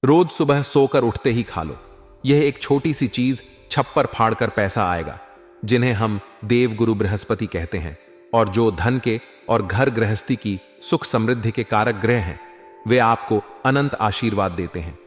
रोज सुबह सोकर उठते ही खा लो। यह एक छोटी सी चीज छप्पर फाड़कर पैसा आएगा, जिन्हें हम देव गुरु बृहस्पति कहते हैं, और जो धन के और घर गृहस्थी की सुख समृद्धि के कारक ग्रह हैं, वे आपको अनंत आशीर्वाद देते हैं।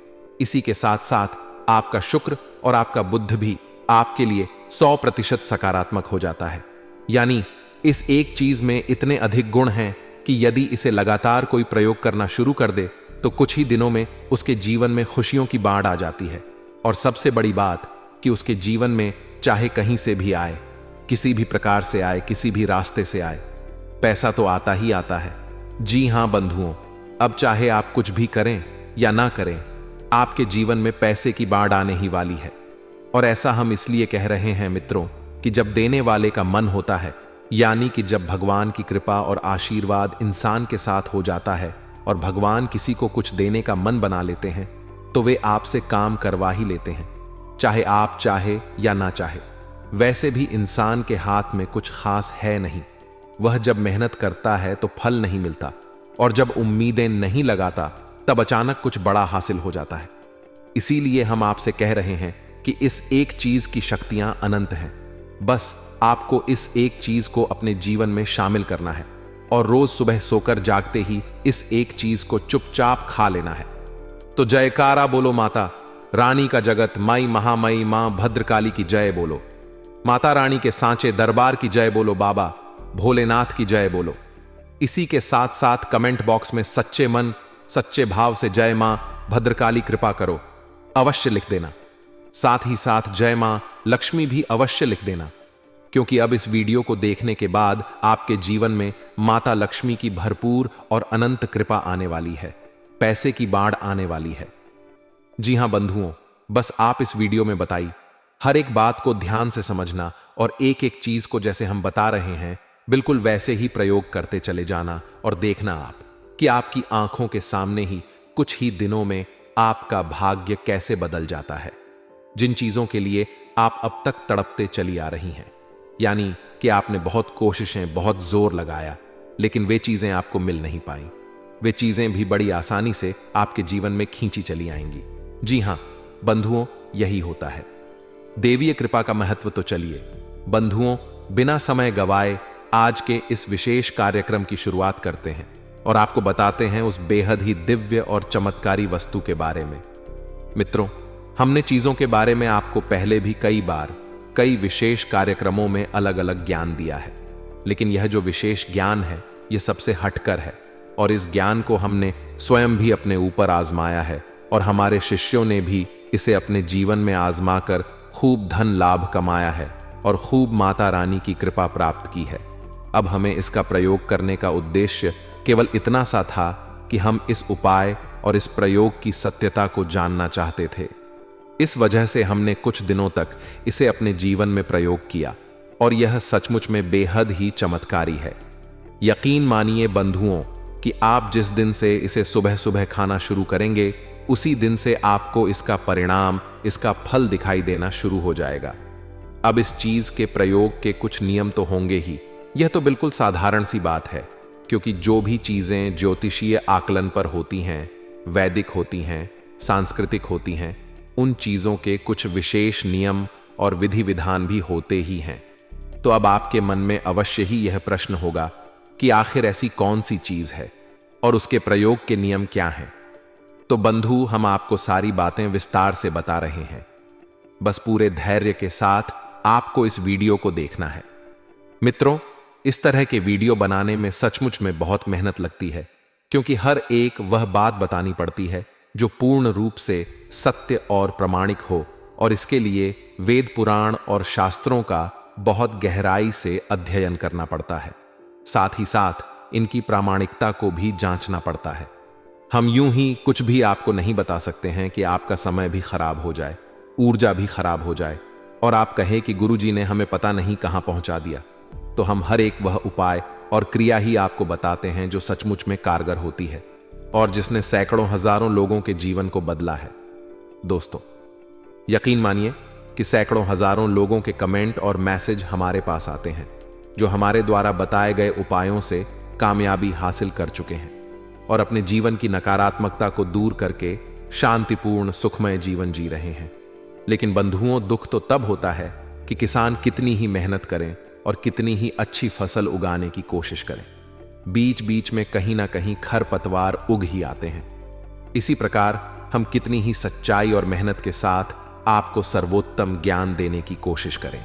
इसी के साथ साथ आपका शुक्र और आपका बुध भी आपके लिए 100% सकारात्मक हो जाता है। यानी इस एक चीज में इतने अधिक गुण हैं कि यदि इसे लगातार कोई प्रयोग करना शुरू कर दे तो कुछ ही दिनों में उसके जीवन में खुशियों की बाढ़ आ जाती है। और सबसे बड़ी बात कि उसके जीवन में चाहे कहीं से भी आए, किसी भी प्रकार से आए, किसी भी रास्ते से आए, पैसा तो आता ही आता है। जी हां बंधुओं, अब चाहे आप कुछ भी करें या ना करें, आपके जीवन में पैसे की बाढ़ आने ही वाली है। और ऐसा हम इसलिए कह रहे हैं मित्रों कि जब देने वाले का मन होता है, यानी कि जब भगवान की कृपा और आशीर्वाद इंसान के साथ हो जाता है और भगवान किसी को कुछ देने का मन बना लेते हैं, तो वे आपसे काम करवा ही लेते हैं, चाहे आप चाहे या ना चाहे। वैसे भी इंसान के हाथ में कुछ खास है नहीं। वह जब मेहनत करता है तो फल नहीं मिलता, और जब उम्मीदें नहीं लगाता तब अचानक कुछ बड़ा हासिल हो जाता है। इसीलिए हम आपसे कह रहे हैं कि इस एक चीज की शक्तियां अनंत हैं। बस आपको इस एक चीज को अपने जीवन में शामिल करना है और रोज सुबह सोकर जागते ही इस एक चीज को चुपचाप खा लेना है। तो जयकारा बोलो माता रानी का जगत, माई महामई मां भद्रकाली की जय बोलो। माता रानी के सांचे दरबार की जय बोलो। बाबा भोलेनाथ की जय बोलो। इसी के साथ साथ कमेंट बॉक्स में सच्चे मन सच्चे भाव से जय मां भद्रकाली कृपा करो अवश्य लिख देना। साथ ही साथ जय मां लक्ष्मी भी अवश्य लिख देना, क्योंकि अब इस वीडियो को देखने के बाद आपके जीवन में माता लक्ष्मी की भरपूर और अनंत कृपा आने वाली है, पैसे की बाढ़ आने वाली है। जी हां बंधुओं, बस आप इस वीडियो में बताई हर एक बात को ध्यान से समझना और एक एक चीज को जैसे हम बता रहे हैं बिल्कुल वैसे ही प्रयोग करते चले जाना, और देखना आप कि आपकी आंखों के सामने ही कुछ ही दिनों में आपका भाग्य कैसे बदल जाता है। जिन चीजों के लिए आप अब तक तड़पते चली आ रही हैं, यानी कि आपने बहुत कोशिशें, बहुत जोर लगाया, लेकिन वे चीजें आपको मिल नहीं पाई, वे चीजें भी बड़ी आसानी से आपके जीवन में खींची चली आएंगी। जी हां बंधुओं, यही होता है। देवीय कृपा का महत्व तो चलिए बंधुओं बिना समय गवाए आज के इस विशेष कार्यक्रम की शुरुआत करते हैं और आपको बताते हैं उस बेहद ही दिव्य और चमत्कारी वस्तु के बारे में। मित्रों, हमने चीजों के बारे में आपको पहले भी कई बार कई विशेष कार्यक्रमों में अलग अलग ज्ञान दिया है, लेकिन यह जो विशेष ज्ञान है यह सबसे हटकर है, और इस ज्ञान को हमने स्वयं भी अपने ऊपर आजमाया है और हमारे शिष्यों ने भी इसे अपने जीवन में आजमाकर खूब धन लाभ कमाया है और खूब माता रानी की कृपा प्राप्त की है। अब हमें इसका प्रयोग करने का उद्देश्य केवल इतना सा था कि हम इस उपाय और इस प्रयोग की सत्यता को जानना चाहते थे। इस वजह से हमने कुछ दिनों तक इसे अपने जीवन में प्रयोग किया और यह सचमुच में बेहद ही चमत्कारी है। यकीन मानिए बंधुओं कि आप जिस दिन से इसे सुबह सुबह खाना शुरू करेंगे उसी दिन से आपको इसका परिणाम, इसका फल दिखाई देना शुरू हो जाएगा। अब इस चीज के प्रयोग के कुछ नियम तो होंगे ही, यह तो बिल्कुल साधारण सी बात है, क्योंकि जो भी चीजें ज्योतिषीय आकलन पर होती हैं, वैदिक होती हैं, सांस्कृतिक होती हैं, उन चीजों के कुछ विशेष नियम और विधि विधान भी होते ही हैं। तो अब आपके मन में अवश्य ही यह प्रश्न होगा कि आखिर ऐसी कौन सी चीज है और उसके प्रयोग के नियम क्या हैं। तो बंधु, हम आपको सारी बातें विस्तार से बता रहे हैं। बस पूरे धैर्य के साथ आपको इस वीडियो को देखना है। मित्रों, इस तरह के वीडियो बनाने में सचमुच में बहुत मेहनत लगती है, क्योंकि हर एक वह बात बतानी पड़ती है जो पूर्ण रूप से सत्य और प्रमाणिक हो, और इसके लिए वेद पुराण और शास्त्रों का बहुत गहराई से अध्ययन करना पड़ता है। साथ ही साथ इनकी प्रामाणिकता को भी जांचना पड़ता है। हम यूं ही कुछ भी आपको नहीं बता सकते हैं कि आपका समय भी खराब हो जाए, ऊर्जा भी खराब हो जाए और आप कहें कि गुरुजी ने हमें पता नहीं कहां पहुंचा दिया। तो हम हर एक वह उपाय और क्रिया ही आपको बताते हैं जो सचमुच में कारगर होती है और जिसने सैकड़ों हजारों लोगों के जीवन को बदला है। दोस्तों, यकीन मानिए कि सैकड़ों हजारों लोगों के कमेंट और मैसेज हमारे पास आते हैं जो हमारे द्वारा बताए गए उपायों से कामयाबी हासिल कर चुके हैं और अपने जीवन की नकारात्मकता को दूर करके शांतिपूर्ण सुखमय जीवन जी रहे हैं। लेकिन बंधुओं, दुख तो तब होता है कि किसान कितनी ही मेहनत करें और कितनी ही अच्छी फसल उगाने की कोशिश करें, बीच बीच में कहीं ना कहीं खरपतवार उग ही आते हैं। इसी प्रकार हम कितनी ही सच्चाई और मेहनत के साथ आपको सर्वोत्तम ज्ञान देने की कोशिश करें,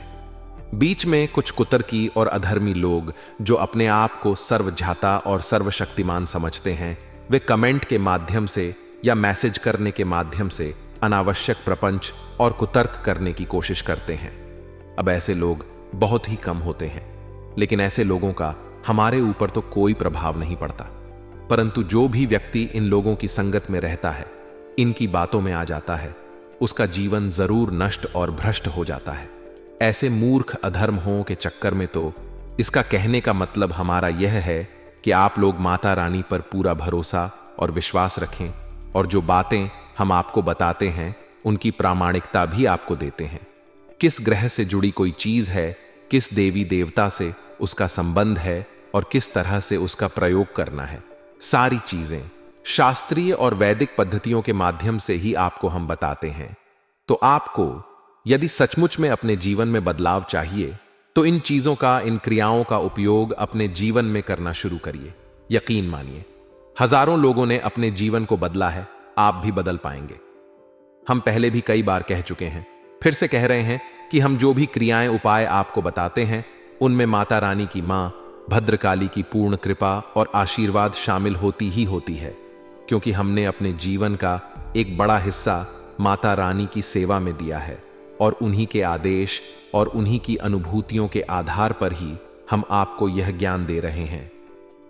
बीच में कुछ कुतर्की और अधर्मी लोग जो अपने आप को सर्वज्ञाता और सर्वशक्तिमान समझते हैं, वे कमेंट के माध्यम से या मैसेज करने के माध्यम से अनावश्यक प्रपंच और कुतर्क करने की कोशिश करते हैं। अब ऐसे लोग बहुत ही कम होते हैं, लेकिन ऐसे लोगों का हमारे ऊपर तो कोई प्रभाव नहीं पड़ता, परंतु जो भी व्यक्ति इन लोगों की संगत में रहता है, इनकी बातों में आ जाता है, उसका जीवन जरूर नष्ट और भ्रष्ट हो जाता है। ऐसे मूर्ख अधर्मों के चक्कर में तो इसका कहने का मतलब हमारा यह है कि आप लोग माता रानी पर पूरा भरोसा और विश्वास रखें, और जो बातें हम आपको बताते हैं उनकी प्रामाणिकता भी आपको देते हैं। किस ग्रह से जुड़ी कोई चीज है, किस देवी देवता से उसका संबंध है और किस तरह से उसका प्रयोग करना है, सारी चीजें शास्त्रीय और वैदिक पद्धतियों के माध्यम से ही आपको हम बताते हैं। तो आपको यदि सचमुच में अपने जीवन में बदलाव चाहिए तो इन चीजों का, इन क्रियाओं का उपयोग अपने जीवन में करना शुरू करिए। यकीन मानिए, हजारों लोगों ने अपने जीवन को बदला है, आप भी बदल पाएंगे। हम पहले भी कई बार कह चुके हैं, फिर से कह रहे हैं कि हम जो भी क्रियाएं उपाय आपको बताते हैं उनमें माता रानी की मां भद्रकाली की पूर्ण कृपा और आशीर्वाद शामिल होती ही होती है, क्योंकि हमने अपने जीवन का एक बड़ा हिस्सा माता रानी की सेवा में दिया है और उन्हीं के आदेश और उन्हीं की अनुभूतियों के आधार पर ही हम आपको यह ज्ञान दे रहे हैं।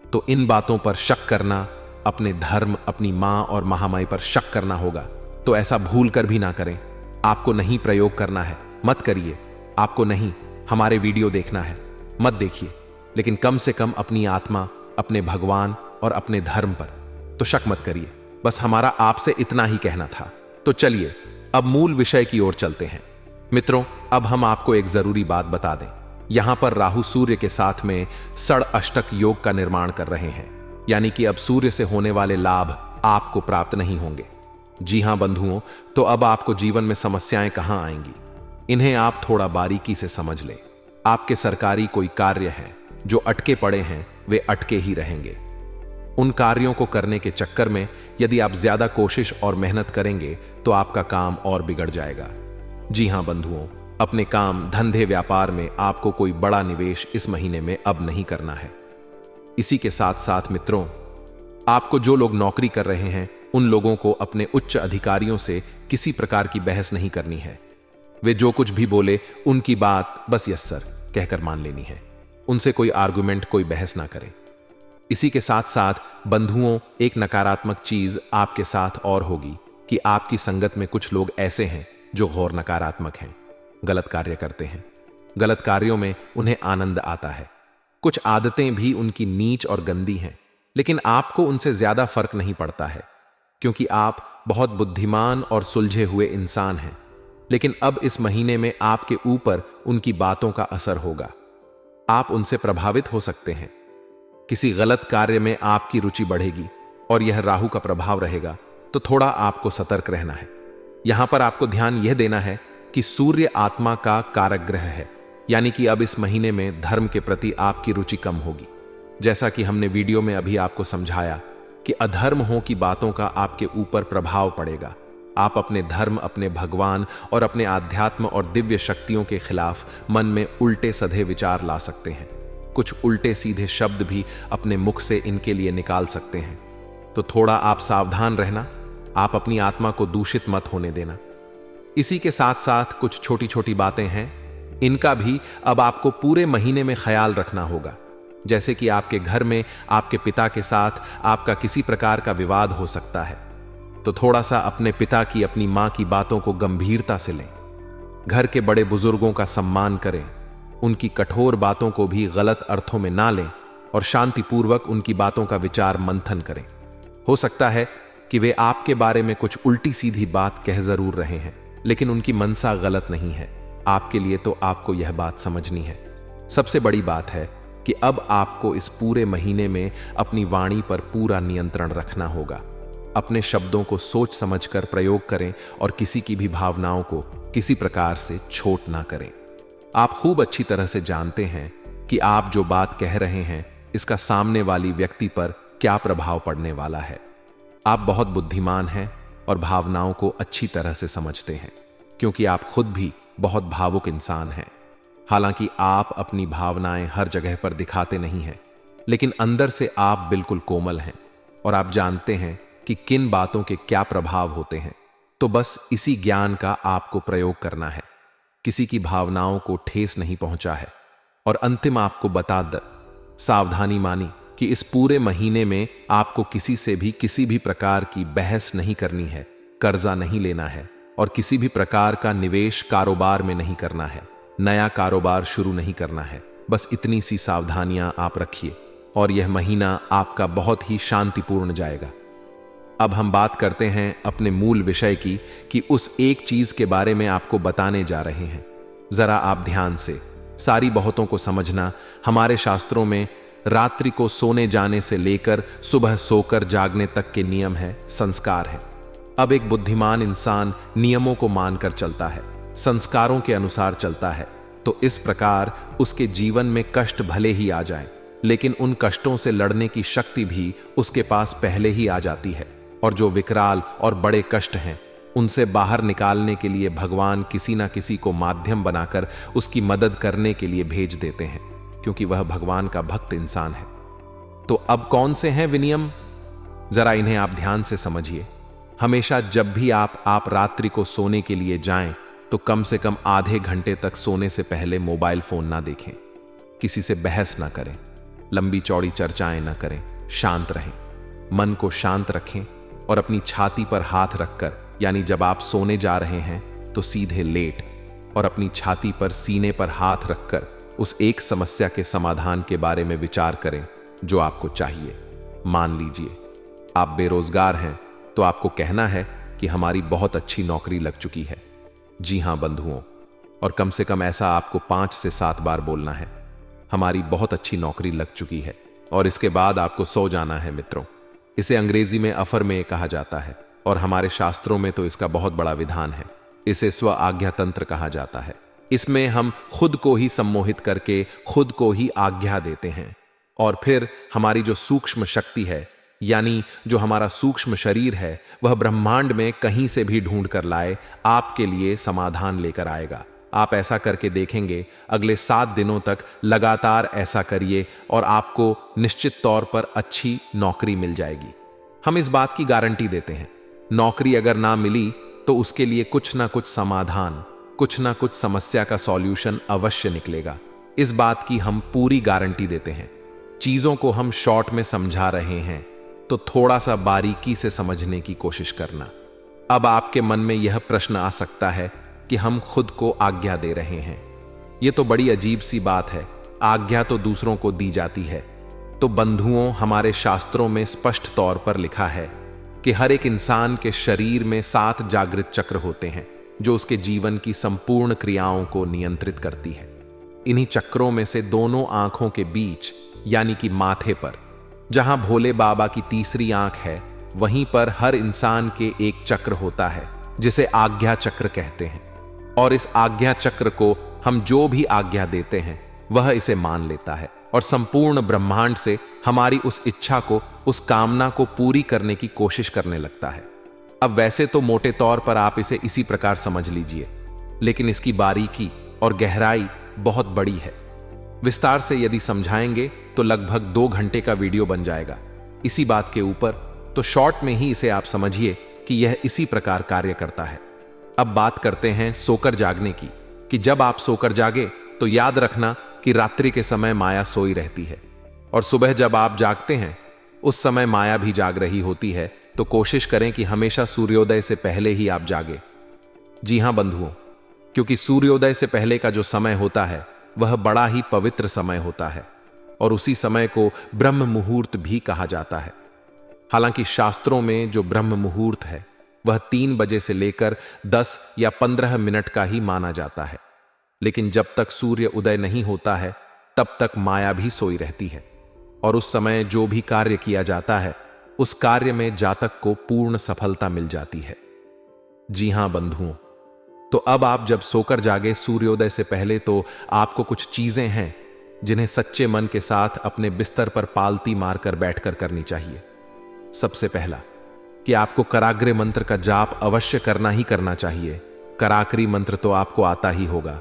तो इन बातों पर शक करना, अपने धर्म, अपनी मां और महामाई पर शक करना होगा, तो ऐसा भूल कर भी ना करें। आपको नहीं प्रयोग करना है, मत करिए। आपको नहीं हमारे वीडियो देखना है, मत देखिए। लेकिन कम से कम अपनी आत्मा, अपने भगवान और अपने धर्म पर तो शक मत करिए। बस हमारा आपसे इतना ही कहना था। तो चलिए अब मूल विषय की ओर चलते हैं। मित्रों, अब हम आपको एक जरूरी बात बता दें। यहां पर राहु सूर्य के साथ में षड अष्टक योग का निर्माण कर रहे हैं, यानी कि अब सूर्य से होने वाले लाभ आपको प्राप्त नहीं होंगे। जी हां बंधुओं, तो अब आपको जीवन में समस्याएं कहां आएंगी, इन्हें आप थोड़ा बारीकी से समझ लें। आपके सरकारी कोई कार्य हैं जो अटके पड़े हैं, वे अटके ही रहेंगे। उन कार्यों को करने के चक्कर में यदि आप ज्यादा कोशिश और मेहनत करेंगे तो आपका काम और बिगड़ जाएगा। जी हां बंधुओं, अपने काम, धंधे, व्यापार में आपको कोई बड़ा निवेश इस महीने में अब नहीं करना है। इसी के साथ साथ मित्रों, आपको जो लोग नौकरी कर रहे हैं उन लोगों को अपने उच्च अधिकारियों से किसी प्रकार की बहस नहीं करनी है। वे जो कुछ भी बोले उनकी बात बस यस सर कहकर मान लेनी है। उनसे कोई आर्गुमेंट, कोई बहस ना करें। इसी के साथ साथ बंधुओं, एक नकारात्मक चीज आपके साथ और होगी कि आपकी संगत में कुछ लोग ऐसे हैं जो घोर नकारात्मक हैं, गलत कार्य करते हैं। गलत कार्यों में उन्हें आनंद आता है। कुछ आदतें भी उनकी नीच और गंदी हैं, लेकिन आपको उनसे ज्यादा फर्क नहीं पड़ता है, क्योंकि आप बहुत बुद्धिमान और सुलझे हुए इंसान हैं। लेकिन अब इस महीने में आपके ऊपर उनकी बातों का असर होगा। आप उनसे प्रभावित हो सकते हैं। किसी गलत कार्य में आपकी रुचि बढ़ेगी और यह राहु का प्रभाव रहेगा, तो थोड़ा आपको सतर्क रहना है। यहां पर आपको ध्यान यह देना है कि सूर्य आत्मा का कारक ग्रह है, यानी कि अब इस महीने में धर्म के प्रति आपकी रुचि कम होगी। जैसा कि हमने वीडियो में अभी आपको समझाया कि अधर्मों की बातों का आपके ऊपर प्रभाव पड़ेगा। आप अपने धर्म, अपने भगवान और अपने आध्यात्म और दिव्य शक्तियों के खिलाफ मन में उल्टे सधे विचार ला सकते हैं। कुछ उल्टे सीधे शब्द भी अपने मुख से इनके लिए निकाल सकते हैं। तो थोड़ा आप सावधान रहना, आप अपनी आत्मा को दूषित मत होने देना। इसी के साथ साथ कुछ छोटी छोटी बातें हैं, इनका भी अब आपको पूरे महीने में ख्याल रखना होगा। जैसे कि आपके घर में आपके पिता के साथ आपका किसी प्रकार का विवाद हो सकता है, तो थोड़ा सा अपने पिता की, अपनी मां की बातों को गंभीरता से लें। घर के बड़े बुजुर्गों का सम्मान करें, उनकी कठोर बातों को भी गलत अर्थों में ना लें और शांतिपूर्वक उनकी बातों का विचार मंथन करें। हो सकता है कि वे आपके बारे में कुछ उल्टी सीधी बात कह जरूर रहे हैं, लेकिन उनकी मनसा गलत नहीं है आपके लिए, तो आपको यह बात समझनी है। सबसे बड़ी बात है कि अब आपको इस पूरे महीने में अपनी वाणी पर पूरा नियंत्रण रखना होगा। अपने शब्दों को सोच समझकर प्रयोग करें और किसी की भी भावनाओं को किसी प्रकार से छोट ना करें। आप खूब अच्छी तरह से जानते हैं कि आप जो बात कह रहे हैं इसका सामने वाली व्यक्ति पर क्या प्रभाव पड़ने वाला है। आप बहुत बुद्धिमान हैं और भावनाओं को अच्छी तरह से समझते हैं, क्योंकि आप खुद भी बहुत भावुक इंसान हैं। हालांकि आप अपनी भावनाएं हर जगह पर दिखाते नहीं हैं, लेकिन अंदर से आप बिल्कुल कोमल हैं और आप जानते हैं कि किन बातों के क्या प्रभाव होते हैं। तो बस इसी ज्ञान का आपको प्रयोग करना है। किसी की भावनाओं को ठेस नहीं पहुंचा है। और अंतिम आपको बता द सावधानी मानी कि इस पूरे महीने में आपको किसी से भी किसी भी प्रकार की बहस नहीं करनी है, कर्जा नहीं लेना है और किसी भी प्रकार का निवेश कारोबार में नहीं करना है, नया कारोबार शुरू नहीं करना है। बस इतनी सी सावधानियां आप रखिए और यह महीना आपका बहुत ही शांतिपूर्ण जाएगा। अब हम बात करते हैं अपने मूल विषय की कि उस एक चीज के बारे में आपको बताने जा रहे हैं। जरा आप ध्यान से सारी बहुतों को समझना। हमारे शास्त्रों में रात्रि को सोने जाने से लेकर सुबह सोकर जागने तक के नियम है, संस्कार है। अब एक बुद्धिमान इंसान नियमों को मानकर चलता है, संस्कारों के अनुसार चलता है, तो इस प्रकार उसके जीवन में कष्ट भले ही आ जाएं, लेकिन उन कष्टों से लड़ने की शक्ति भी उसके पास पहले ही आ जाती है। और जो विकराल और बड़े कष्ट हैं उनसे बाहर निकालने के लिए भगवान किसी ना किसी को माध्यम बनाकर उसकी मदद करने के लिए भेज देते हैं, क्योंकि वह भगवान का भक्त इंसान है। तो अब कौन से हैं विनियम, जरा इन्हें आप ध्यान से समझिए। हमेशा जब भी आप रात्रि को सोने के लिए जाएं तो कम से कम आधे घंटे तक सोने से पहले मोबाइल फोन ना देखें, किसी से बहस ना करें, लंबी चौड़ी चर्चाएं ना करें, शांत रहें, मन को शांत रखें और अपनी छाती पर हाथ रखकर, यानी जब आप सोने जा रहे हैं तो सीधे लेट और अपनी छाती पर सीने पर हाथ रखकर उस एक समस्या के समाधान के बारे में विचार करें जो आपको चाहिए। मान लीजिए आप बेरोजगार हैं तो आपको कहना है कि हमारी बहुत अच्छी नौकरी लग चुकी है। जी हां बंधुओं, और कम से कम ऐसा आपको 5 से 7 बार बोलना है, हमारी बहुत अच्छी नौकरी लग चुकी है। और इसके बाद आपको सो जाना है मित्रों। इसे अंग्रेजी में अफर्मेय कहा जाता है और हमारे शास्त्रों में तो इसका बहुत बड़ा विधान है। इसे स्व आज्ञा तंत्र कहा जाता है। इसमें हम खुद को ही सम्मोहित करके खुद को ही आज्ञा देते हैं और फिर हमारी जो सूक्ष्म शक्ति है, यानी जो हमारा सूक्ष्म शरीर है, वह ब्रह्मांड में कहीं से भी ढूंढ कर लाए आपके लिए समाधान लेकर आएगा। आप ऐसा करके देखेंगे, अगले 7 दिनों तक लगातार ऐसा करिए और आपको निश्चित तौर पर अच्छी नौकरी मिल जाएगी। हम इस बात की गारंटी देते हैं। नौकरी अगर ना मिली तो उसके लिए कुछ ना कुछ समाधान, कुछ ना कुछ समस्या का सॉल्यूशन अवश्य निकलेगा। इस बात की हम पूरी गारंटी देते हैं। चीजों को हम शॉर्ट में समझा रहे हैं तो थोड़ा सा बारीकी से समझने की कोशिश करना। अब आपके मन में यह प्रश्न आ सकता है कि हम खुद को आज्ञा दे रहे हैं। यह तो बड़ी अजीब सी बात है, आज्ञा तो दूसरों को दी जाती है। तो बंधुओं, हमारे शास्त्रों में स्पष्ट तौर पर लिखा है कि हर एक इंसान के शरीर में 7 जागृत चक्र होते हैं जो उसके जीवन की संपूर्ण क्रियाओं को नियंत्रित करती है। इन्हीं चक्रों में से दोनों आंखों के बीच, यानी कि माथे पर, जहां भोले बाबा की तीसरी आंख है, वहीं पर हर इंसान के एक चक्र होता है जिसे आज्ञा चक्र कहते हैं। और इस आज्ञा चक्र को हम जो भी आज्ञा देते हैं वह इसे मान लेता है और संपूर्ण ब्रह्मांड से हमारी उस इच्छा को, उस कामना को पूरी करने की कोशिश करने लगता है। अब वैसे तो मोटे तौर पर आप इसे इसी प्रकार समझ लीजिए, लेकिन इसकी बारीकी और गहराई बहुत बड़ी है। विस्तार से यदि समझाएंगे तो लगभग 2 घंटे का वीडियो बन जाएगा इसी बात के ऊपर। तो शॉर्ट में ही इसे आप समझिए कि यह इसी प्रकार कार्य करता है। अब बात करते हैं सोकर जागने की, कि जब आप सोकर जागे तो याद रखना कि रात्रि के समय माया सोई रहती है और सुबह जब आप जागते हैं उस समय माया भी जाग रही होती है। तो कोशिश करें कि हमेशा सूर्योदय से पहले ही आप जागे। जी हां बंधुओं, क्योंकि सूर्योदय से पहले का जो समय होता है वह बड़ा ही पवित्र समय होता है और उसी समय को ब्रह्म मुहूर्त भी कहा जाता है। हालांकि शास्त्रों में जो ब्रह्म मुहूर्त है वह 3 बजे से लेकर 10 या 15 मिनट का ही माना जाता है, लेकिन जब तक सूर्य उदय नहीं होता है तब तक माया भी सोई रहती है और उस समय जो भी कार्य किया जाता है उस कार्य में जातक को पूर्ण सफलता मिल जाती है। जी हां बंधुओं, तो अब आप जब सोकर जागे सूर्योदय से पहले, तो आपको कुछ चीजें हैं जिन्हें सच्चे मन के साथ अपने बिस्तर पर पालती मारकर बैठकर करनी चाहिए। सबसे पहला कि आपको कराग्रे मंत्र का जाप अवश्य करना ही करना चाहिए। कराग्री मंत्र तो आपको आता ही होगा,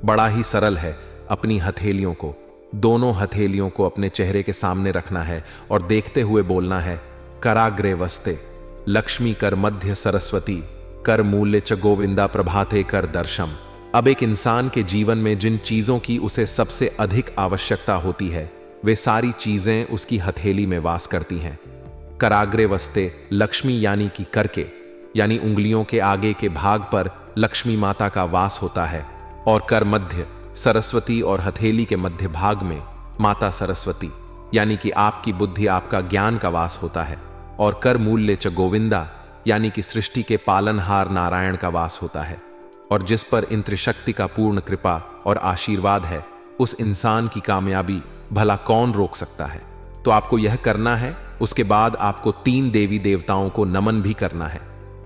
बड़ा ही सरल है। अपनी हथेलियों को, दोनों हथेलियों को अपने चेहरे के सामने रखना है और देखते हुए बोलना है, कराग्रे वस्ते लक्ष्मी कर मध्य सरस्वती कर मूल्य च गोविंदा प्रभाते कर दर्शम। अब एक इंसान के जीवन में जिन चीजों की उसे सबसे अधिक आवश्यकता होती है, वे सारी चीजें उसकी हथेली में वास करती हैं। कराग्रे वस्ते लक्ष्मी यानी कि करके, यानी उंगलियों के आगे के भाग पर लक्ष्मी माता का वास होता है, और कर मध्य सरस्वती और हथेली के मध्य भाग में माता सरस्वती यानी कि आपकी बुद्धि, आपका ज्ञान का वास होता है, और कर मूल्य च गोविंदा यानी कि सृष्टि के पालनहार नारायण का वास होता है। और जिस पर इंद्र शक्ति का पूर्ण कृपा और आशीर्वाद है, उस इंसान की कामयाबी भला कौन रोक सकता है। तो आपको यह करना है। उसके बाद आपको 3 देवी देवताओं को नमन भी करना है।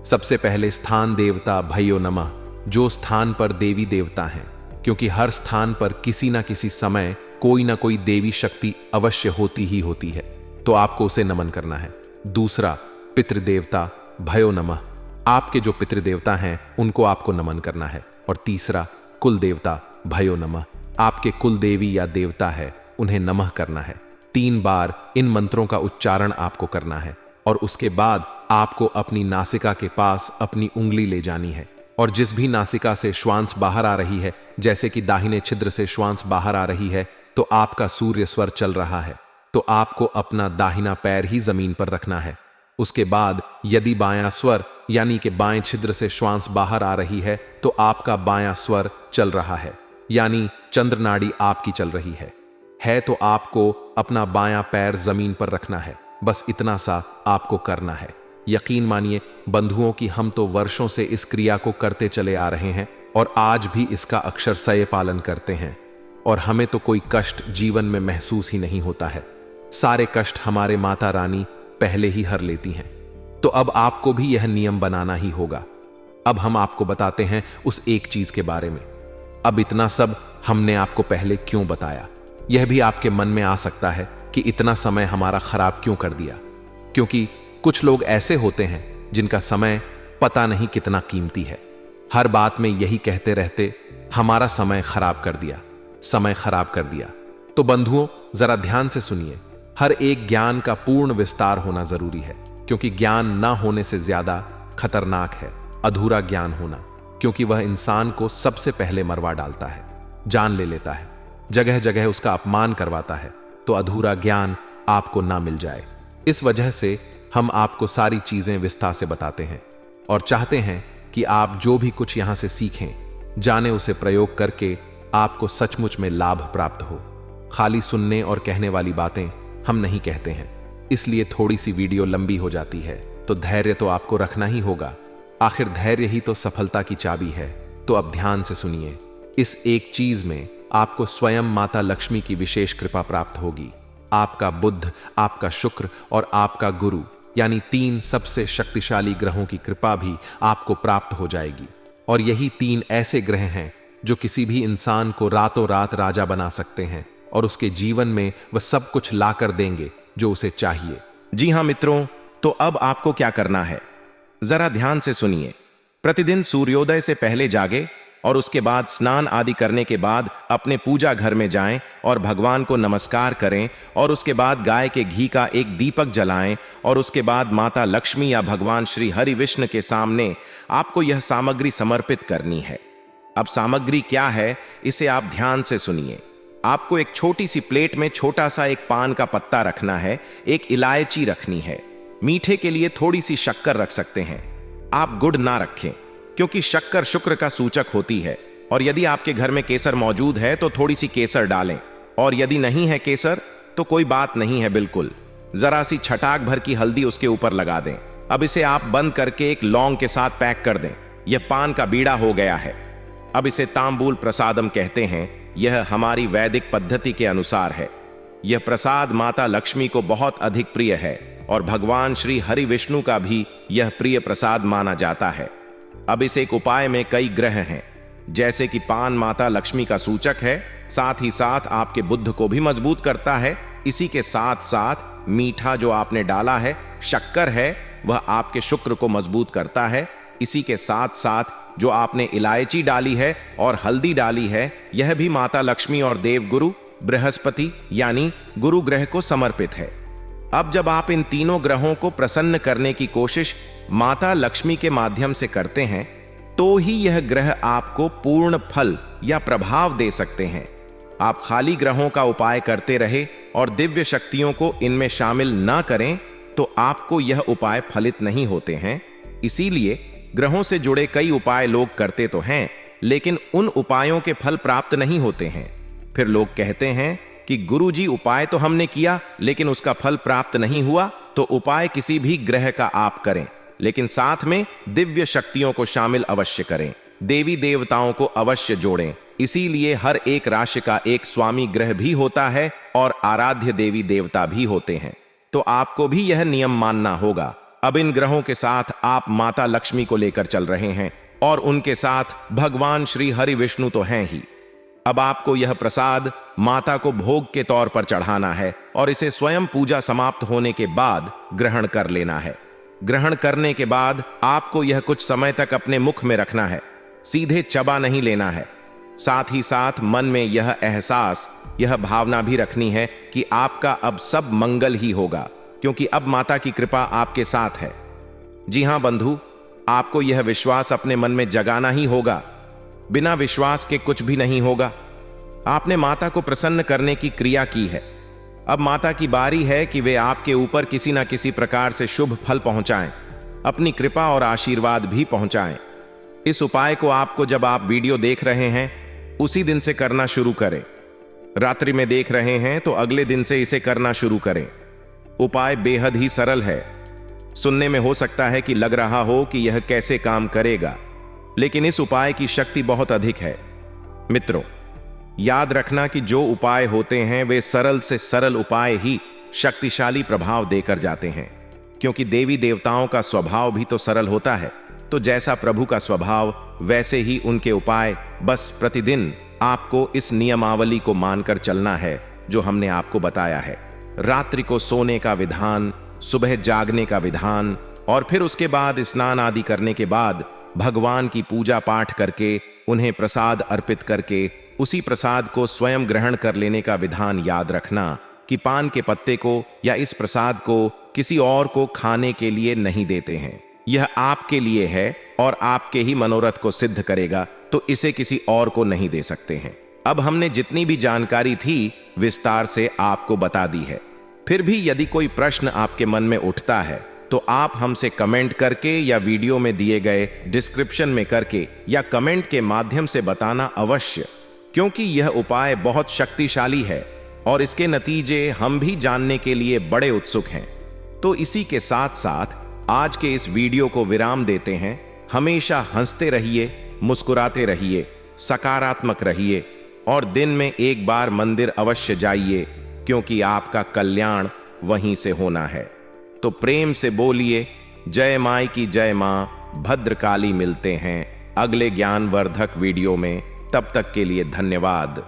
सबसे पहले स्थान देवता भयो नमः, जो स्थान पर देवी देवता हैं, क्योंकि हर स्थान पर किसी ना किसी समय कोई ना कोई देवी शक्ति अवश्य होती ही होती है, तो आपको उसे नमन करना है। दूसरा पितृदेवता भयो नमः, आपके जो पितृदेवता हैं उनको आपको नमन करना है। और तीसरा कुल देवता भयो नमः, आपके कुल देवी या देवता है उन्हें नमः करना है। 3 बार इन मंत्रों का उच्चारण आपको करना है, और उसके बाद आपको अपनी नासिका के पास अपनी उंगली ले जानी है, और जिस भी नासिका से श्वास बाहर आ रही है, जैसे कि दाहिने छिद्र से श्वास बाहर आ रही है, तो आपका सूर्य स्वर चल रहा है, तो आपको अपना दाहिना पैर ही जमीन पर रखना है। उसके बाद यदि बायां स्वर यानी कि बाएं छिद्र से श्वास बाहर आ रही है, तो आपका बायां स्वर चल रहा है, यानी चंद्र नाड़ी आपकी चल रही है तो आपको अपना बायां पैर जमीन पर रखना है। बस इतना सा आपको करना है। यकीन मानिए बंधुओं की हम तो वर्षों से इस क्रिया को करते चले आ रहे हैं और आज भी इसका अक्षरशः पालन करते हैं, और हमें तो कोई कष्ट जीवन में महसूस ही नहीं होता है। सारे कष्ट हमारे माता रानी पहले ही हर लेती हैं। तो अब आपको भी यह नियम बनाना ही होगा। अब हम आपको बताते हैं उस एक चीज के बारे में। अब इतना सब हमने आपको पहले क्यों बताया? यह भी आपके मन में आ सकता है कि इतना समय हमारा खराब क्यों कर दिया, क्योंकि कुछ लोग ऐसे होते हैं जिनका समय पता नहीं कितना कीमती है। हर बात में यही कहते रहते, हमारा समय खराब कर दिया, समय खराब कर दिया। तो बंधुओं जरा ध्यान से सुनिए, हर एक ज्ञान का पूर्ण विस्तार होना जरूरी है, क्योंकि ज्ञान ना होने से ज्यादा खतरनाक है अधूरा ज्ञान होना, क्योंकि वह इंसान को सबसे पहले मरवा डालता है, जान ले लेता है, जगह जगह उसका अपमान करवाता है। तो अधूरा ज्ञान आपको ना मिल जाए, इस वजह से हम आपको सारी चीजें विस्तार से बताते हैं और चाहते हैं कि आप जो भी कुछ यहां से सीखें, जाने उसे प्रयोग करके आपको सचमुच में लाभ प्राप्त हो। खाली सुनने और कहने वाली बातें हम नहीं कहते हैं, इसलिए थोड़ी सी वीडियो लंबी हो जाती है, तो धैर्य तो आपको रखना ही होगा। आखिर धैर्य ही तो सफलता की चाबी है। तो अब ध्यान से सुनिए, इस एक चीज में आपको स्वयं माता लक्ष्मी की विशेष कृपा प्राप्त होगी। आपका बुध, आपका शुक्र और आपका गुरु यानी 3 सबसे शक्तिशाली ग्रहों की कृपा भी आपको प्राप्त हो जाएगी। और यही 3 ऐसे ग्रह हैं जो किसी भी इंसान को रातों रात राजा बना सकते हैं और उसके जीवन में वह सब कुछ लाकर देंगे जो उसे चाहिए। जी हाँ मित्रों, तो अब आपको क्या करना है, जरा ध्यान से सुनिए। प्रतिदिन सूर्योदय से पहले जागे और उसके बाद स्नान आदि करने के बाद अपने पूजा घर में जाएं और भगवान को नमस्कार करें, और उसके बाद गाय के घी का एक दीपक जलाएं, और उसके बाद माता लक्ष्मी या भगवान श्री हरि विष्णु के सामने आपको यह सामग्री समर्पित करनी है। अब सामग्री क्या है, इसे आप ध्यान से सुनिए। आपको एक छोटी सी प्लेट में छोटा सा एक पान का पत्ता रखना है, एक इलायची रखनी है, मीठे के लिए थोड़ी सी शक्कर रख सकते हैं। आप गुड़ ना रखें, क्योंकि शक्कर शुक्र का सूचक होती है, और यदि आपके घर में केसर मौजूद है तो थोड़ी सी केसर डालें, और यदि नहीं है केसर तो कोई बात नहीं है, बिल्कुल जरा सी छटाक भर की हल्दी उसके ऊपर लगा दें। अब इसे आप बंद करके एक लौंग के साथ पैक कर दें। यह पान का बीड़ा हो गया है। अब इसे तांबूल प्रसादम कहते हैं। यह हमारी वैदिक पद्धति के अनुसार है। यह प्रसाद माता लक्ष्मी को बहुत अधिक प्रिय है। और भगवान श्री हरि विष्णु का भी यह प्रिय प्रसाद माना जाता है। अब इस एक उपाय में कई ग्रह हैं, जैसे कि पान माता लक्ष्मी का सूचक है, साथ ही साथ आपके बुद्ध को भी मजबूत करता है। इसी के साथ साथ मीठा जो आपने डाला है, शक्कर है, वह आपके शुक्र को मजबूत करता है। इसी के साथ साथ जो आपने इलायची डाली है और हल्दी डाली है, यह भी माता लक्ष्मी और देवगुरु बृहस्पति यानी गुरु ग्रह को समर्पित है। अब जब आप इन तीनों ग्रहों को प्रसन्न करने की कोशिश माता लक्ष्मी के माध्यम से करते हैं, तो ही यह ग्रह आपको पूर्ण फल या प्रभाव दे सकते हैं। आप खाली ग्रहों का उपाय करते रहे और दिव्य शक्तियों को इनमें शामिल ना करें, तो आपको यह उपाय फलित नहीं होते हैं। इसीलिए ग्रहों से जुड़े कई उपाय लोग करते तो हैं, लेकिन उन उपायों के फल प्राप्त नहीं होते हैं। फिर लोग कहते हैं कि गुरुजी उपाय तो हमने किया, लेकिन उसका फल प्राप्त नहीं हुआ। तो उपाय किसी भी ग्रह का आप करें, लेकिन साथ में दिव्य शक्तियों को शामिल अवश्य करें, देवी देवताओं को अवश्य जोड़ें। इसीलिए हर एक राशि का एक स्वामी ग्रह भी होता है और आराध्य देवी देवता भी होते हैं। तो आपको भी यह नियम मानना होगा। अब इन ग्रहों के साथ आप माता लक्ष्मी को लेकर चल रहे हैं और उनके साथ भगवान श्री हरि विष्णु तो हैं ही। अब आपको यह प्रसाद माता को भोग के तौर पर चढ़ाना है और इसे स्वयं पूजा समाप्त होने के बाद ग्रहण कर लेना है। ग्रहण करने के बाद आपको यह कुछ समय तक अपने मुख में रखना है, सीधे चबा नहीं लेना है। साथ ही साथ मन में यह एहसास, यह भावना भी रखनी है कि आपका अब सब मंगल ही होगा, क्योंकि अब माता की कृपा आपके साथ है। जी हां बंधु, आपको यह विश्वास अपने मन में जगाना ही होगा। बिना विश्वास के कुछ भी नहीं होगा। आपने माता को प्रसन्न करने की क्रिया की है। अब माता की बारी है कि वे आपके ऊपर किसी न किसी प्रकार से शुभ फल पहुंचाएं, अपनी कृपा और आशीर्वाद भी पहुंचाएं। इस उपाय को आपको जब आप वीडियो देख रहे हैं उसी दिन से करना शुरू करें। रात्रि में देख रहे हैं तो अगले दिन से इसे करना शुरू करें। उपाय बेहद ही सरल है। सुनने में हो सकता है कि लग रहा हो कि यह कैसे काम करेगा, लेकिन इस उपाय की शक्ति बहुत अधिक है। मित्रों, याद रखना कि जो उपाय होते हैं वे सरल से सरल उपाय ही शक्तिशाली प्रभाव देकर जाते हैं, क्योंकि देवी देवताओं का स्वभाव भी तो सरल होता है। तो जैसा प्रभु का स्वभाव, वैसे ही उनके उपाय। बस प्रतिदिन आपको इस नियमावली को मानकर चलना है जो हमने आपको बताया है। रात्रि को सोने का विधान, सुबह जागने का विधान, और फिर उसके बाद स्नान आदि करने के बाद भगवान की पूजा पाठ करके उन्हें प्रसाद अर्पित करके उसी प्रसाद को स्वयं ग्रहण कर लेने का विधान याद रखना कि पान के पत्ते को या इस प्रसाद को किसी और को खाने के लिए नहीं देते हैं। यह आपके लिए है और आपके ही मनोरथ को सिद्ध करेगा, तो इसे किसी और को नहीं दे सकते हैं। अब हमने जितनी भी जानकारी थी विस्तार से आपको बता दी है। फिर भी यदि कोई प्रश्न आपके मन में उठता है तो आप हमसे कमेंट करके या वीडियो में दिए गए डिस्क्रिप्शन में करके या कमेंट के माध्यम से बताना अवश्य, क्योंकि यह उपाय बहुत शक्तिशाली है और इसके नतीजे हम भी जानने के लिए बड़े उत्सुक हैं। तो इसी के साथ साथ आज के इस वीडियो को विराम देते हैं। हमेशा हंसते रहिए, मुस्कुराते रहिए, सकारात्मक रहिए और दिन में एक बार मंदिर अवश्य जाइए, क्योंकि आपका कल्याण वहीं से होना है। तो प्रेम से बोलिए जय माई की जय मां भद्रकाली। मिलते हैं अगले ज्ञानवर्धक वीडियो में। तब तक के लिए धन्यवाद।